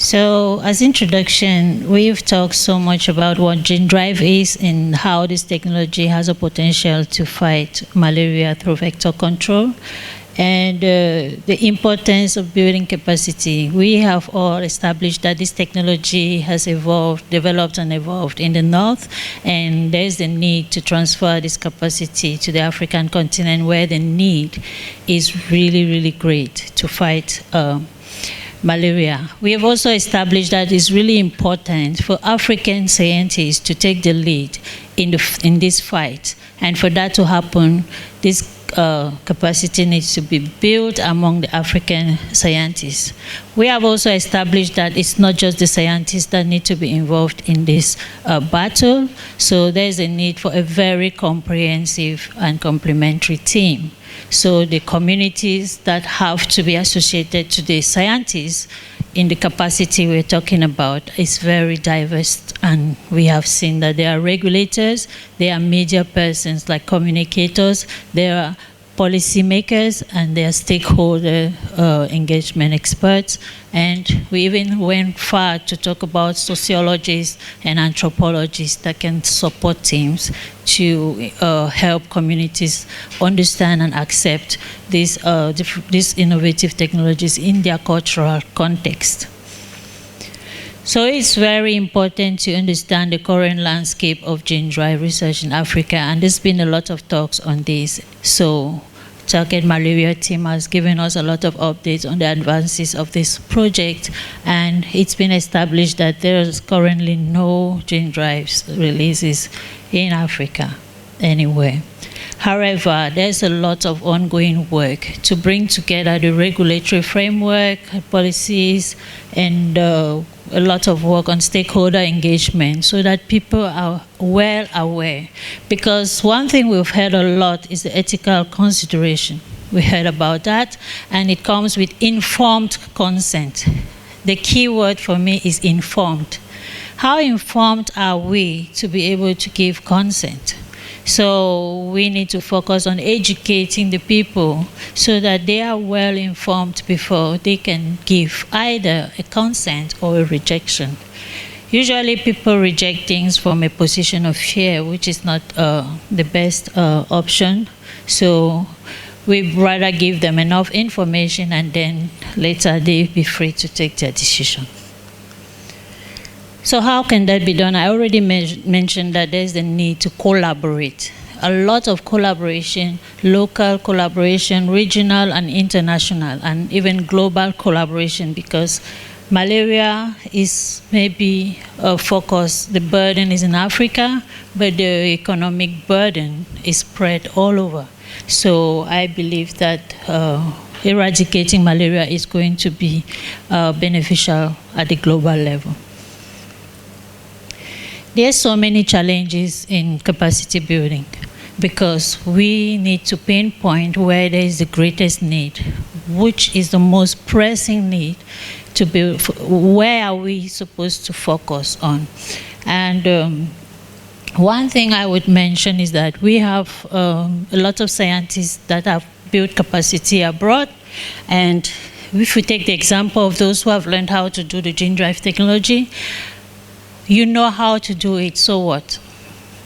So, as introduction, we've talked so much about what gene drive is and how this technology has a potential to fight malaria through vector control, and the importance of building capacity. We have all established that this technology has developed and evolved in the north, and there's the need to transfer this capacity to the African continent where the need is really, really great to fight malaria. We have also established that it's really important for African scientists to take the lead in this fight. And for that to happen, this capacity needs to be built among the African scientists. We have also established that it's not just the scientists that need to be involved in this battle. So there's a need for a very comprehensive and complementary team. So the communities that have to be associated to the scientists in the capacity we're talking about is very diverse, and we have seen that there are regulators, there are media persons like communicators, there are policymakers, and there are stakeholder engagement experts, and we even went far to talk about sociologists and anthropologists that can support teams to help communities understand and accept these innovative technologies in their cultural context. So it's very important to understand the current landscape of gene drive research in Africa, and there's been a lot of talks on this. So Target Malaria team has given us a lot of updates on the advances of this project, and it's been established that there is currently no gene drives releases in Africa anywhere. However, there's a lot of ongoing work to bring together the regulatory framework, policies, and a lot of work on stakeholder engagement so that people are well aware. Because one thing we've heard a lot is the ethical consideration. We heard about that, and it comes with informed consent. The key word for me is informed. How informed are we to be able to give consent? So we need to focus on educating the people so that they are well informed before they can give either a consent or a rejection. Usually people reject things from a position of fear, which is not the best option. So we'd rather give them enough information and then later they be free to take their decision. So how can that be done? I already mentioned that there's the need to collaborate. A lot of collaboration, local collaboration, regional and international, and even global collaboration, because malaria is maybe a focus, the burden is in Africa, but the economic burden is spread all over. So I believe that eradicating malaria is going to be beneficial at the global level. There's so many challenges in capacity building because we need to pinpoint where there is the greatest need, which is the most pressing need to build, where are we supposed to focus on. And one thing I would mention is that we have a lot of scientists that have built capacity abroad, and if we take the example of those who have learned how to do the gene drive technology, you know how to do it, so what?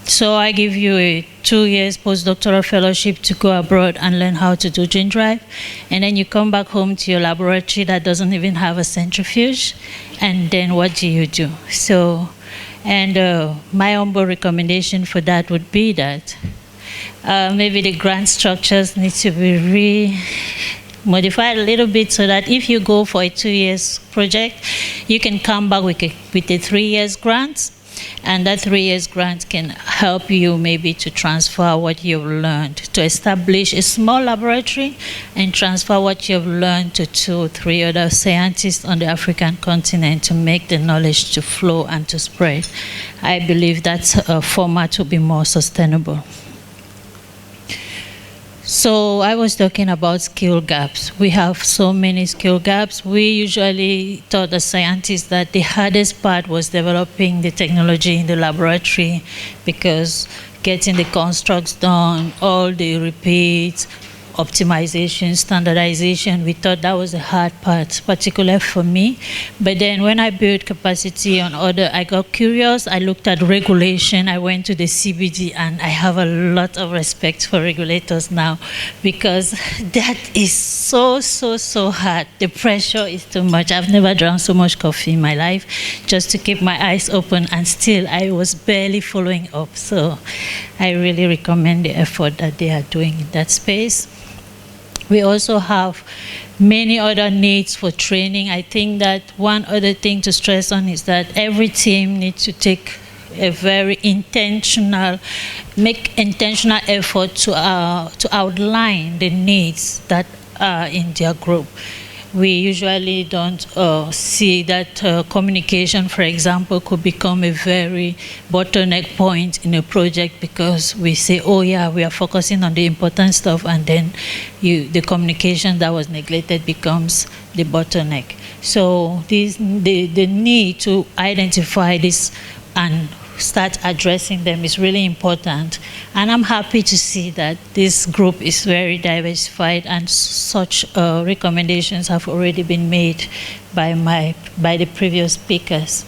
So I give you a 2 years postdoctoral fellowship to go abroad and learn how to do gene drive, and then you come back home to your laboratory that doesn't even have a centrifuge, and then what do? So, and my humble recommendation for that would be that maybe the grant structures need to be modified a little bit so that if you go for a 2 years project, you can come back with a 3 years grant, and that 3 years grant can help you maybe to transfer what you've learned, to establish a small laboratory and transfer what you've learned to 2 or 3 other scientists on the African continent to make the knowledge to flow and to spread. I believe that format will be more sustainable. So I was talking about skill gaps. We have so many skill gaps. We usually taught the scientists that the hardest part was developing the technology in the laboratory, because getting the constructs done, all the repeats, optimization, standardization. We thought that was the hard part, particularly for me. But then when I built capacity on other, I got curious. I looked at regulation. I went to the CBD, and I have a lot of respect for regulators now, because that is so hard. The pressure is too much. I've never drank so much coffee in my life just to keep my eyes open, and still I was barely following up. So I really recommend the effort that they are doing in that space. We also have many other needs for training. I think that one other thing to stress on is that every team needs to take a very intentional effort to outline the needs that are in their group. We usually don't see that communication, for example, could become a very bottleneck point in a project, because we say, oh yeah, we are focusing on the important stuff, and then the communication that was neglected becomes the bottleneck. So the need to identify this and start addressing them is really important. And I'm happy to see that this group is very diversified, and such recommendations have already been made by the previous speakers.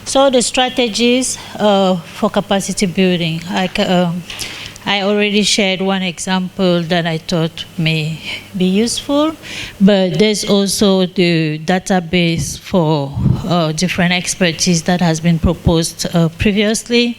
So the strategies for capacity building, I already shared one example that I thought may be useful, but there's also the database for different expertise that has been proposed previously.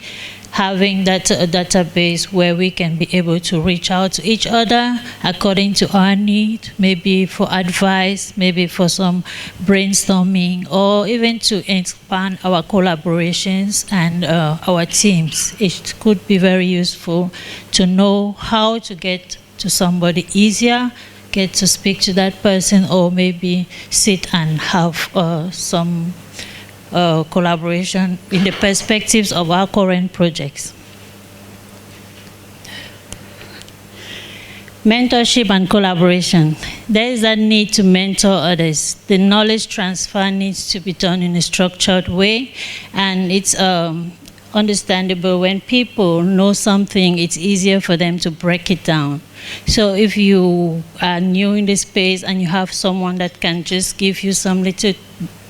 Having that database where we can be able to reach out to each other according to our need, maybe for advice, maybe for some brainstorming, or even to expand our collaborations and our teams. It could be very useful to know how to get to somebody easier, get to speak to that person, or maybe sit and have some collaboration in the perspectives of our current projects. Mentorship and collaboration. There is a need to mentor others. The knowledge transfer needs to be done in a structured way, and it's understandable. When people know something, it's easier for them to break it down. So if you are new in this space and you have someone that can just give you some little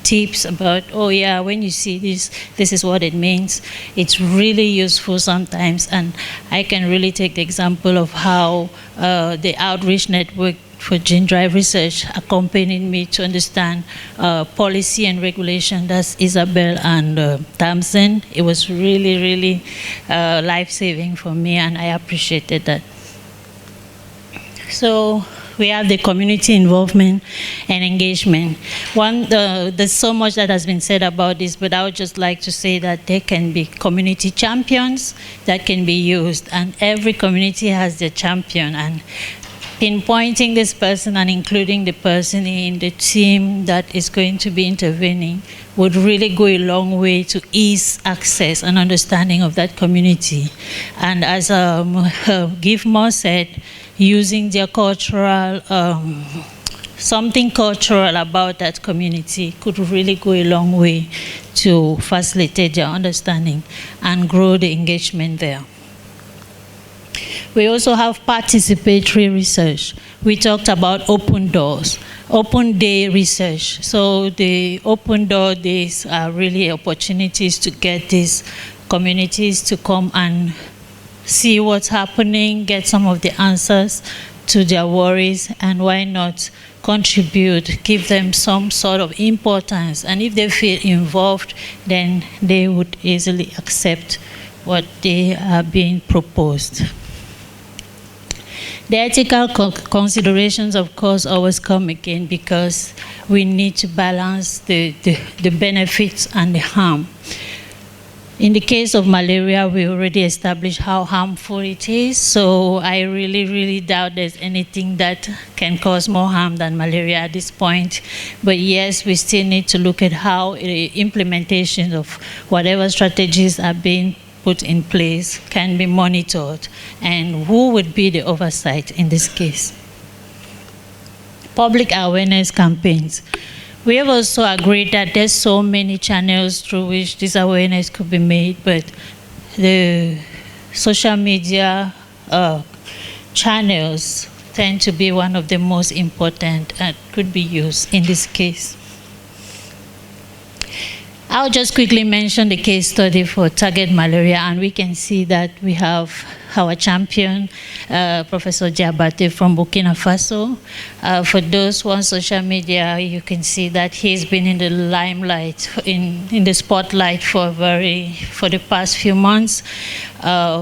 tips about, oh yeah, when you see this, this is what it means, it's really useful sometimes. And I can really take the example of how the outreach network for gene drive research accompanied me to understand policy and regulation. That's Isabel and Tamsin. It was really life-saving for me, and I appreciated that. So we have the community involvement and engagement. There's so much that has been said about this, but I would just like to say that there can be community champions that can be used, and every community has their champion, and pinpointing this person and including the person in the team that is going to be intervening would really go a long way to ease access and understanding of that community. And as Givemore said, using their cultural, something cultural about that community could really go a long way to facilitate their understanding and grow the engagement there. We also have participatory research. We talked about open doors, open day research. So the open door days are really opportunities to get these communities to come and see what's happening, get some of the answers to their worries, and why not contribute, give them some sort of importance. And if they feel involved, then they would easily accept what they are being proposed. The ethical considerations, of course, always come again, because we need to balance the benefits and the harm. In the case of malaria, we already established how harmful it is, so I really doubt there's anything that can cause more harm than malaria at this point. But yes, we still need to look at how the implementation of whatever strategies are being put in place can be monitored, and who would be the oversight in this case. Public awareness campaigns. We have also agreed that there's so many channels through which this awareness could be made, but the social media channels, tend to be one of the most important and could be used in this case. I'll just quickly mention the case study for target malaria, and we can see that we have our champion, Professor Diabate from Burkina Faso. For those who are on social media, you can see that he's been in the limelight, in the spotlight for the past few months,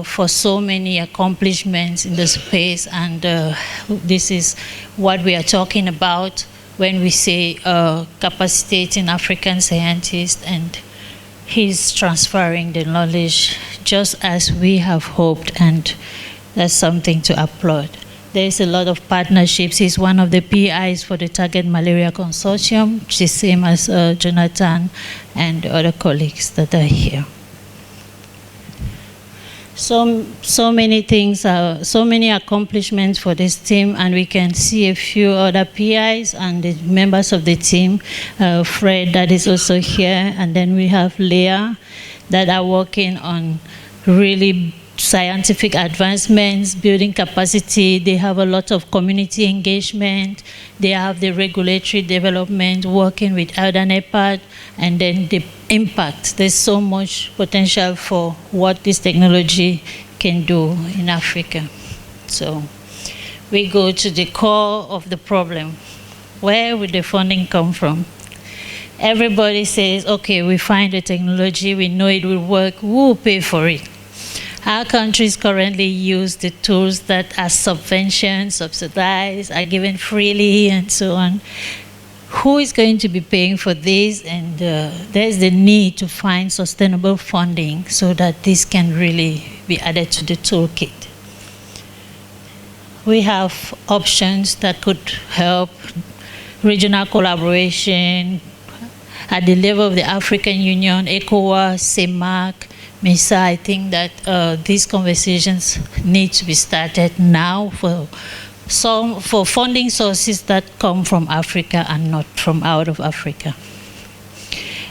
for so many accomplishments in the space, and this is what we are talking about when we say capacitating African scientists, and he's transferring the knowledge just as we have hoped, and that's something to applaud. There's a lot of partnerships. He's one of the PIs for the Target Malaria Consortium, which is the same as Jonathan and other colleagues that are here. So many things, so many accomplishments for this team, and we can see a few other PIs and the members of the team. Fred, that is also here, and then we have Leah, that are working on really scientific advancements, building capacity. They have a lot of community engagement. They have the regulatory development, working with Elder NEPAD, and then the impact. There's so much potential for what this technology can do in Africa. So we go to the core of the problem. Where would the funding come from? Everybody says, okay, we find the technology, we know it will work, who will pay for it? Our countries currently use the tools that are subventioned, subsidized, are given freely, and so on. Who is going to be paying for this? And there's the need to find sustainable funding so that this can really be added to the toolkit. We have options that could help regional collaboration at the level of the African Union, ECOWAS, CEMAC, MESA. I think that these conversations need to be started now for funding sources that come from Africa and not from out of Africa.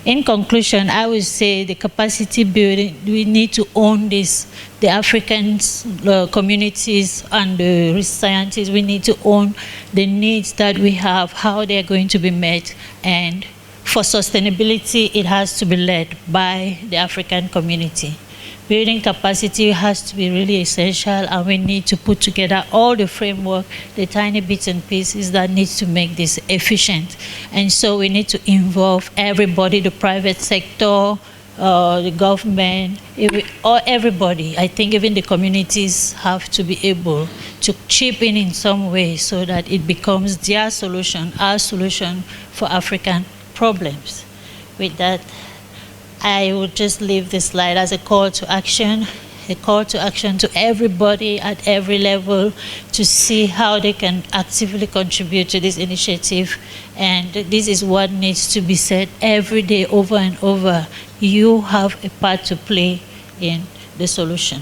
In conclusion, I would say the capacity building, we need to own this. The African communities and the scientists, we need to own the needs that we have, how they are going to be met, and for sustainability, it has to be led by the African community. Building capacity has to be really essential, and we need to put together all the framework, the tiny bits and pieces that needs to make this efficient. And so we need to involve everybody, the private sector, the government, or everybody. I think even the communities have to be able to chip in some way so that it becomes their solution, our solution for African problems. With that, I will just leave this slide as a call to action to everybody at every level to see how they can actively contribute to this initiative. And this is what needs to be said every day, over and over. You have a part to play in the solution.